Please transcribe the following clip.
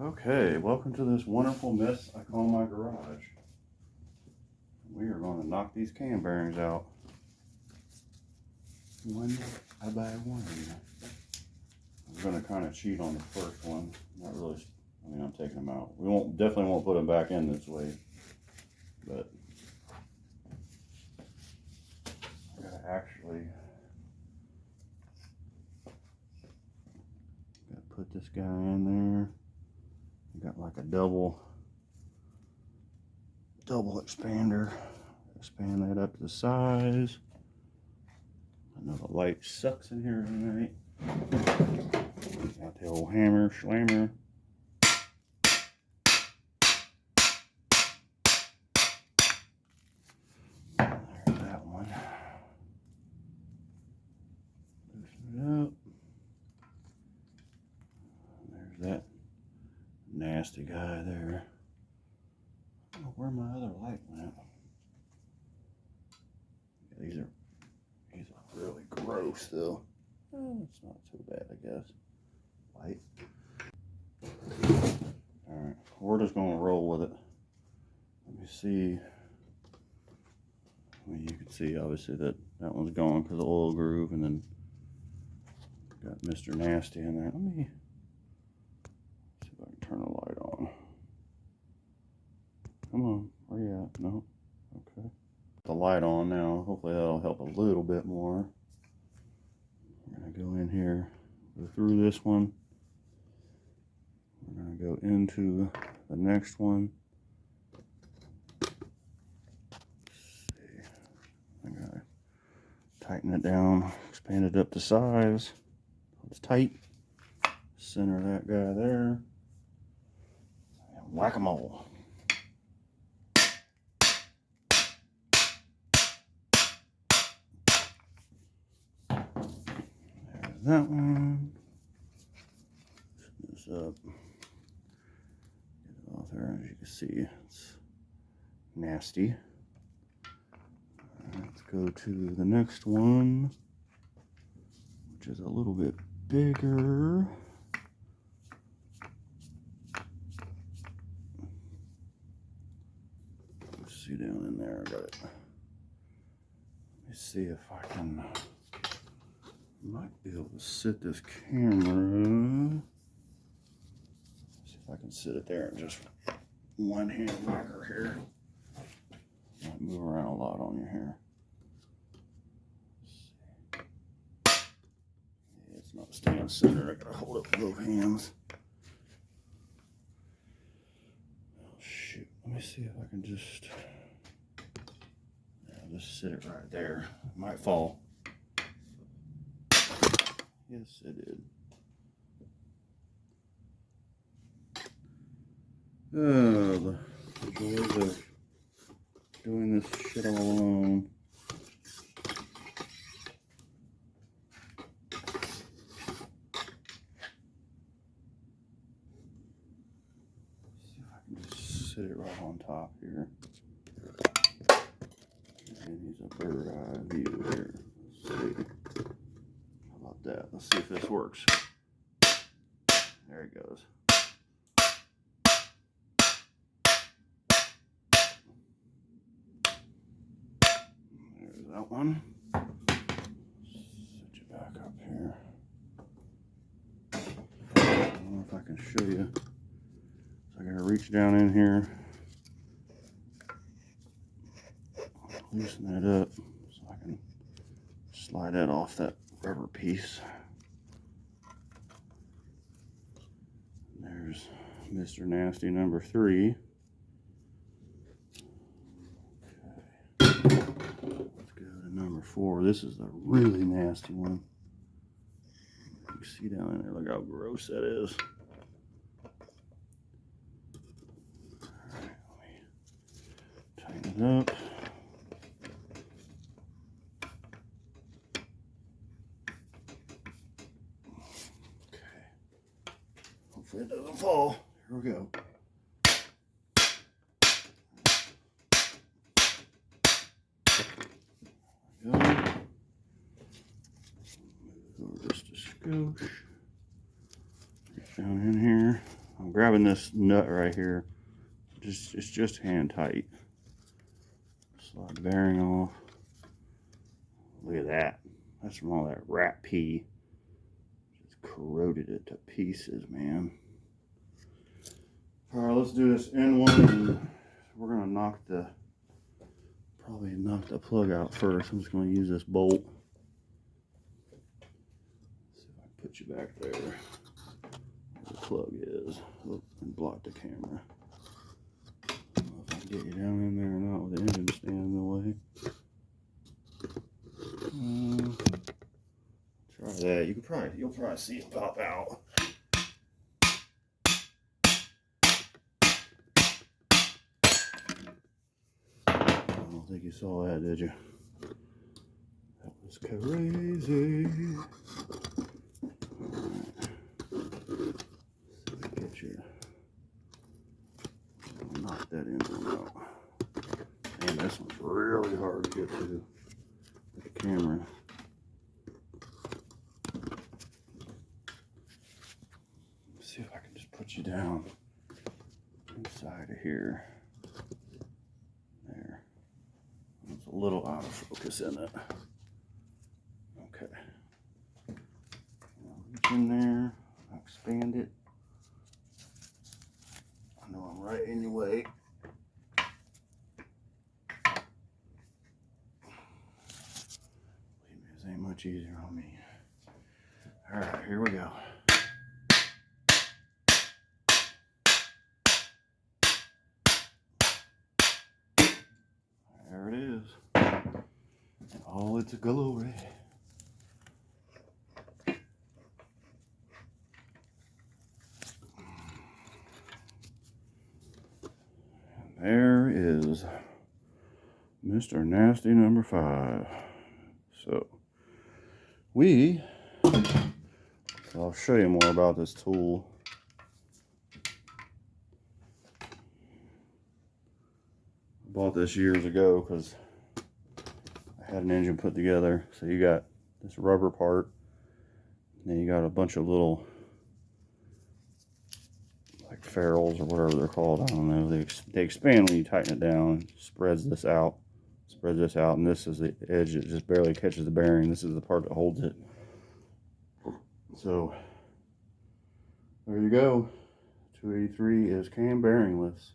Okay, welcome to this wonderful mess I call my garage. We are going to knock these cam bearings out. One by one. I'm going to kind of cheat on the first one. Not really. I mean, I'm taking them out. We definitely won't put them back in this way. But I gotta actually put this guy in there. You got like a double expander. Expand that up to the size. I know the light sucks in here tonight. Got the old hammer slammer. There's that one. Loosen it up. There's that nasty guy there. I don't know where my other light went. Yeah, these are really gross though. It's not too bad, I guess. Light. Alright, we're just gonna roll with it. Let me see. Well, you can see obviously that one's gone because of the oil groove, and then got Mr. Nasty in there. Let me see if I can turn the light on. Come on, where you at? No? Okay. The light on now. Hopefully that'll help a little bit more. We're gonna go in here, go through this one. We're gonna go into the next one. Let's see. I gotta tighten it down, expand it up to size. It's tight. Center that guy there. And whack-a-mole. There's that one. Loosen this up. Get it off there. As you can see, it's nasty. Let's go to the next one, which is a little bit bigger. Let's see down in there. I got it. Let me see if I can. Might be able to sit this camera. See if I can sit it there and just one hand whacker here. Might move around a lot on your hair. Yeah, it's not staying centered. I gotta hold it with both hands. Oh, shoot. Let me see if I can just. Yeah, I'll just sit it right there. It might fall. Yes, it did. Oh, the joys of doing this shit all alone. See if I can just sit it right on top here. And he's a bird eye view here. Let's see. How about that? Let's see if this works. There he goes. There's that one. Set you back up here. I don't know if I can show you. So I gotta reach down in here, loosen that up so I can slide that off that rubber piece. There's Mr. Nasty number 3. Okay. Let's go to number 4. This is the really nasty one. You can see down in there, look how gross that is. Alright, let me tighten it up. Hopefully it doesn't fall. Here we go. There we go. Move over just a skosh. Get down in here. I'm I'm grabbing this nut right here. It's just hand tight. Slide the bearing off. Look at that. That's from all that rat pee. Just corroded it to pieces, man. Alright, let's do this end one, and we're gonna probably knock the plug out first. I'm just gonna use this bolt. Let's see if I can put you back there. Where the plug is. Oh, and block the camera. I don't know if I can get you down in there or not with the engine stand in the way. Try that. You'll probably see it pop out. I don't think you saw that, did you? That was crazy. Alright. Get you. Knock that engine out. Man, this one's really hard to get to with the camera. Let's see if I can just put you down inside of here. There. It's a little out of focus in it. Okay. Now reach in there, expand it. I know I'm right in your way. Believe me, this ain't much easier on me. Alright, here we go. There it is. In all its glory. And there is Mr. Nasty number 5. So I'll show you more about this tool. I bought this years ago because I had an engine put together. So you got this rubber part, and then you got a bunch of little like ferrules or whatever they're called. I don't know. They expand when you tighten it down. Spreads this out, and this is the edge that just barely catches the bearing. This is the part that holds it. So there you go. 283 is cam bearingless.